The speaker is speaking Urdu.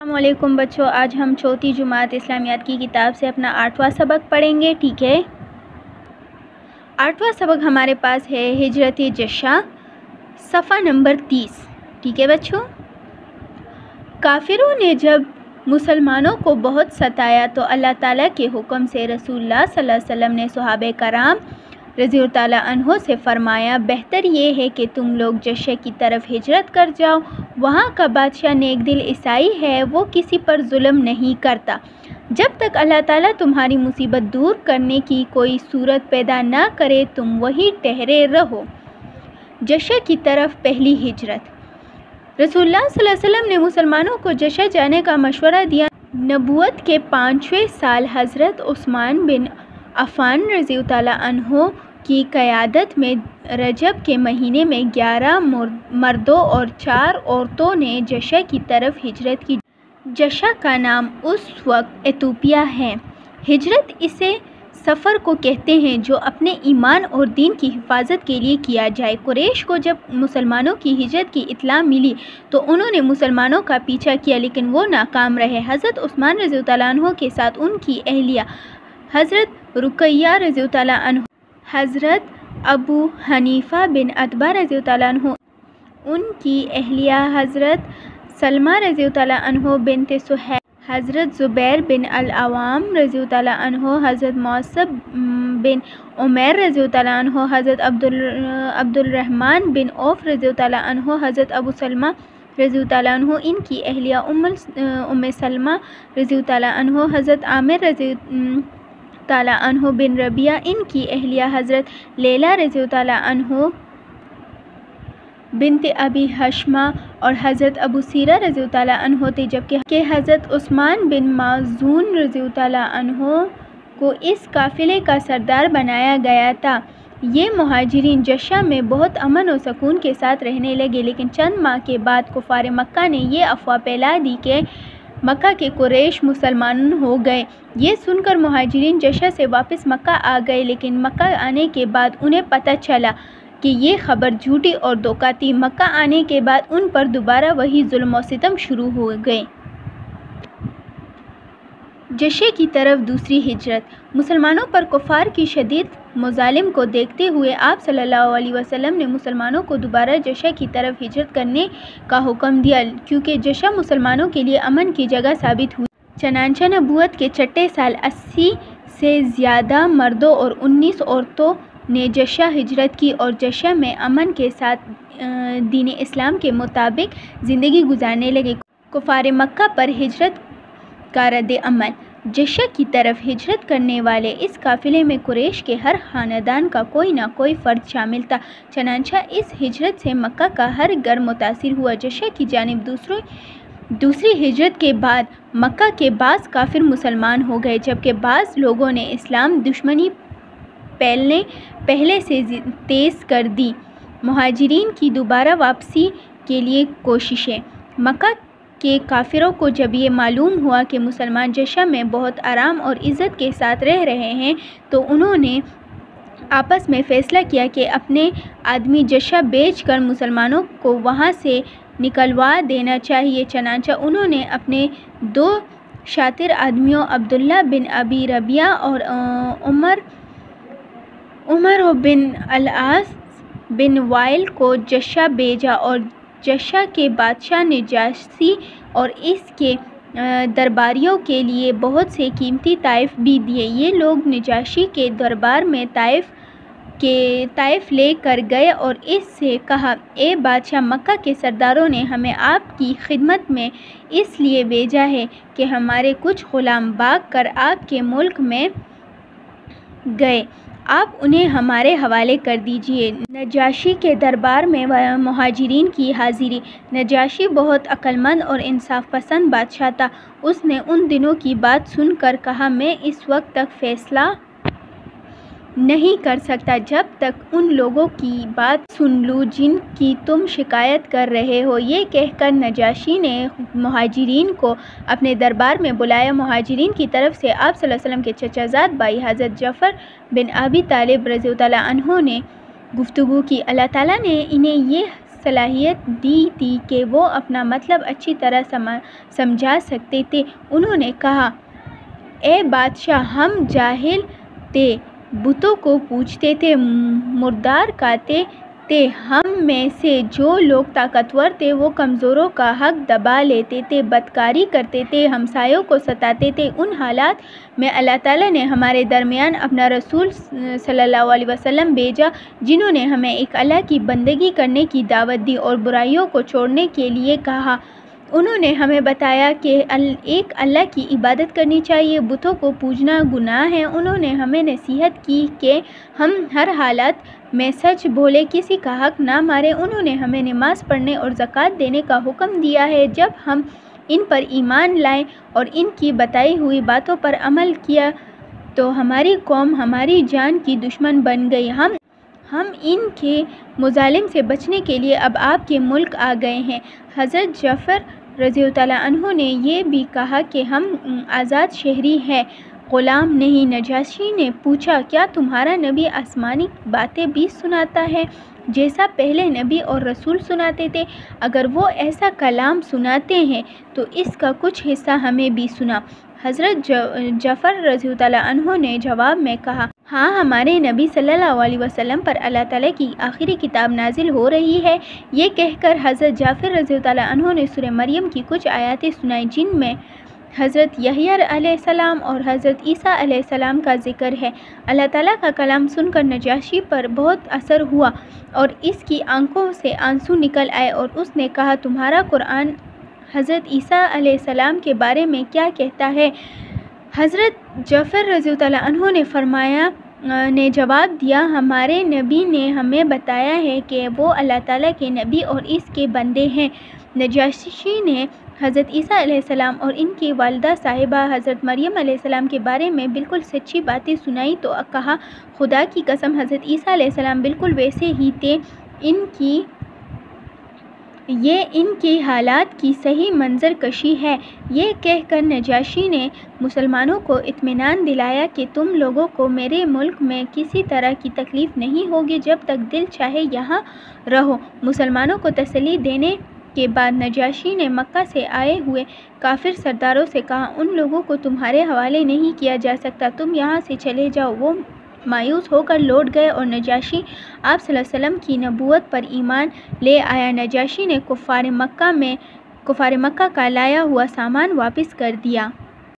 السلام علیکم بچوں، آج ہم چوتھی جماعت اسلامیات کی کتاب سے اپنا 8واں سبق پڑھیں گے. ٹھیک ہے، 8واں سبق ہمارے پاس ہے ہجرت جشع، صفحہ نمبر 30. ٹھیک ہے بچوں، کافروں نے جب مسلمانوں کو بہت ستایا تو اللہ تعالیٰ کے حکم سے رسول اللہ صلی اللہ علیہ وسلم نے صحابہ کرام رضی اللہ تعالیٰ عنہ سے فرمایا، بہتر یہ ہے کہ تم لوگ جشع کی طرف ہجرت کر جاؤ. وہاں کا بادشاہ نیک دل عیسائی ہے، وہ کسی پر ظلم نہیں کرتا. جب تک اللہ تعالیٰ تمہاری مصیبت دور کرنے کی کوئی صورت پیدا نہ کرے تم وہی ٹھہرے رہو. جشع کی طرف پہلی ہجرت. رسول اللہ صلی اللہ علیہ وسلم نے مسلمانوں کو جشع جانے کا مشورہ دیا. نبوت کے 5ویں سال حضرت عثمان بن عفان رضی اللہ تعالیٰ عنہ کی قیادت میں رجب کے مہینے میں 11 مردوں اور 4 عورتوں نے جشع کی طرف ہجرت کی. جشع کا نام اس وقت ایتھوپیا ہے. ہجرت اسے سفر کو کہتے ہیں جو اپنے ایمان اور دین کی حفاظت کے لیے کیا جائے. قریش کو جب مسلمانوں کی ہجرت کی اطلاع ملی تو انہوں نے مسلمانوں کا پیچھا کیا لیکن وہ ناکام رہے. حضرت عثمان رضی اللہ تعالیٰ عنہ کے ساتھ ان کی اہلیہ حضرت رقیہ رضی اللہ تعالیٰ عنہ، حضرت ابو حنیفہ بن عتبہ رضی اللہ تعالیٰ عنہ، ان کی اہلیہ حضرت سلمہ رضی اللہ تعالیٰ عنہ بنت سہیل، حضرت زبیر بن العوام رضی اللہ تعالیٰ عنہ، حضرت مصعب بن عمیر رضی اللہ تعالیٰ عنہ، حضرت عبد الرحمن بن عوف رضی اللہ تعالیٰ عنہ، حضرت ابو سلمہ رضی اللہ تعالیٰ عنہ، ان کی اہلیہ ام سلمہ رضی اللہ تعالیٰ عنہ، حضرت عامر رضی اللہ تعالیٰ عنہ بن ربیعہ، ان کی اہلیہ حضرت لیلہ رضی اللہ تعالیٰ عنہ بنت ابی حشمہ اور حضرت ابو سیرہ رضی اللہ تعالیٰ عنہ تھے، جبکہ حضرت عثمان بن مازون رضی اللہ تعالیٰ عنہ کو اس قافلے کا سردار بنایا گیا تھا. یہ مہاجرین جشع میں بہت امن و سکون کے ساتھ رہنے لگے، لیکن چند ماہ کے بعد کفار مکہ نے یہ افواہ پھیلا دی کہ مکہ کے قریش مسلمان ہو گئے. یہ سن کر مہاجرین جشع سے واپس مکہ آ گئے، لیکن مکہ آنے کے بعد انہیں پتہ چلا کہ یہ خبر جھوٹی اور دھوکہ تھی. مکہ آنے کے بعد ان پر دوبارہ وہی ظلم و ستم شروع ہو گئے. جشع کی طرف دوسری ہجرت. مسلمانوں پر کفار کی شدید مظالم کو دیکھتے ہوئے آپ صلی اللہ علیہ وسلم نے مسلمانوں کو دوبارہ جشع کی طرف ہجرت کرنے کا حکم دیا، کیونکہ جشع مسلمانوں کے لیے امن کی جگہ ثابت ہوئی. چنانچہ نبوت کے چھٹے سال 80 سے زیادہ مردوں اور 19 عورتوں نے جشع ہجرت کی اور جشع میں امن کے ساتھ دین اسلام کے مطابق زندگی گزارنے لگے. کفار مکہ پر ہجرت کا رد عمل. جشع کی طرف ہجرت کرنے والے اس قافلے میں قریش کے ہر خاندان کا کوئی نہ کوئی فرد شامل تھا. چنانچہ اس ہجرت سے مکہ کا ہر گھر متاثر ہوا. جشع کی جانب دوسری ہجرت کے بعد مکہ کے بعض کافر مسلمان ہو گئے، جبکہ بعض لوگوں نے اسلام دشمنی پہلے سے تیز کر دی. مہاجرین کی دوبارہ واپسی کے لیے کوششیں. مکہ کے کافروں کو جب یہ معلوم ہوا کہ مسلمان جشع میں بہت آرام اور عزت کے ساتھ رہ رہے ہیں تو انہوں نے آپس میں فیصلہ کیا کہ اپنے آدمی جشع بیچ کر مسلمانوں کو وہاں سے نکلوا دینا چاہیے. چنانچہ انہوں نے اپنے 2 شاطر آدمیوں عبداللہ بن ابی ربیعہ اور عمر بن العاص بن وائل کو جشع بھیجا اور جشع کے بادشاہ نجاشی اور اس کے درباریوں کے لیے بہت سے قیمتی تحائف بھی دیے. یہ لوگ نجاشی کے دربار میں تحائف لے کر گئے اور اس سے کہا، اے بادشاہ، مکہ کے سرداروں نے ہمیں آپ کی خدمت میں اس لیے بھیجا ہے کہ ہمارے کچھ غلام بھاگ کر آپ کے ملک میں گئے، آپ انہیں ہمارے حوالے کر دیجئے. نجاشی کے دربار میں مہاجرین کی حاضری. نجاشی بہت عقل مند اور انصاف پسند بادشاہ تھا. اس نے ان دونوں کی بات سن کر کہا، میں اس وقت تک فیصلہ نہیں کر سکتا جب تک ان لوگوں کی بات سن لوں جن کی تم شکایت کر رہے ہو. یہ کہہ کر نجاشی نے مہاجرین کو اپنے دربار میں بلایا. مہاجرین کی طرف سے آپ صلی اللہ علیہ وسلم کے چچا زاد بھائی حضرت جعفر بن ابی طالب رضی اللہ عنہ نے گفتگو کی. اللہ تعالیٰ نے انہیں یہ صلاحیت دی تھی کہ وہ اپنا مطلب اچھی طرح سمجھا سکتے تھے۔ انہوں نے کہا، اے بادشاہ، ہم جاہل تھے، بتوں کو پوجتے تھے، مردار کھاتے تھے، ہم میں سے جو لوگ طاقتور تھے وہ کمزوروں کا حق دبا لیتے تھے، بدکاری کرتے تھے، ہمسایوں کو ستاتے تھے۔ ان حالات میں اللہ تعالیٰ نے ہمارے درمیان اپنا رسول صلی اللہ علیہ وسلم بھیجا، جنہوں نے ہمیں ایک اللہ کی بندگی کرنے کی دعوت دی اور برائیوں کو چھوڑنے کے لیے کہا۔ انہوں نے ہمیں بتایا کہ ایک اللہ کی عبادت کرنی چاہیے، بتوں کو پوجنا گناہ ہے۔ انہوں نے ہمیں نصیحت کی کہ ہم ہر حالت میں سچ بولے، کسی کا حق نہ مارے۔ انہوں نے ہمیں نماز پڑھنے اور زکوٰۃ دینے کا حکم دیا ہے۔ جب ہم ان پر ایمان لائے اور ان کی بتائی ہوئی باتوں پر عمل کیا تو ہماری قوم ہماری جان کی دشمن بن گئی۔ ہم ان کے مظالم سے بچنے کے لیے اب آپ کے ملک آ گئے ہیں۔ حضرت جعفر رضی اللہ عنہ نے یہ بھی کہا کہ ہم آزاد شہری ہیں، غلام نہیں۔ نجاشی نے پوچھا، کیا تمہارا نبی آسمانی باتیں بھی سناتا ہے جیسا پہلے نبی اور رسول سناتے تھے؟ اگر وہ ایسا کلام سناتے ہیں تو اس کا کچھ حصہ ہمیں بھی سنا۔ حضرت جعفر رضی اللہ عنہ نے جواب میں کہا، ہاں، ہمارے نبی صلی اللہ علیہ وسلم پر اللہ تعالیٰ کی آخری کتاب نازل ہو رہی ہے۔ یہ کہہ کر حضرت جعفر رضی اللہ عنہ نے سورہ مریم کی کچھ آیاتیں سنائیں جن میں حضرت یحییٰ علیہ السلام اور حضرت عیسیٰ علیہ السلام کا ذکر ہے۔ اللہ تعالیٰ کا کلام سن کر نجاشی پر بہت اثر ہوا اور اس کی آنکھوں سے آنسو نکل آئے اور اس نے کہا، تمہارا قرآن حضرت عیسیٰ علیہ السلام کے بارے میں کیا کہتا ہے؟ حضرت جعفر رضی اللہ عنہ نے جواب دیا، ہمارے نبی نے ہمیں بتایا ہے کہ وہ اللہ تعالیٰ کے نبی اور اس کے بندے ہیں۔ نجاشی نے حضرت عیسیٰ علیہ السلام اور ان کی والدہ صاحبہ حضرت مریم علیہ السلام کے بارے میں بالکل سچی باتیں سنائی تو کہا، خدا کی قسم، حضرت عیسیٰ علیہ السلام بالکل ویسے ہی تھے، یہ ان کے حالات کی صحیح منظر کشی ہے۔ یہ کہہ کر نجاشی نے مسلمانوں کو اطمینان دلایا کہ تم لوگوں کو میرے ملک میں کسی طرح کی تکلیف نہیں ہوگی، جب تک دل چاہے یہاں رہو۔ مسلمانوں کو تسلی دینے کے بعد نجاشی نے مکہ سے آئے ہوئے کافر سرداروں سے کہا، ان لوگوں کو تمہارے حوالے نہیں کیا جا سکتا، تم یہاں سے چلے جاؤ۔ وہ مایوس ہو کر لوٹ گئے اور نجاشی آپ صلی اللہ علیہ وسلم کی نبوت پر ایمان لے آیا۔ نجاشی نے کفار مکہ کا لایا ہوا سامان واپس کر دیا۔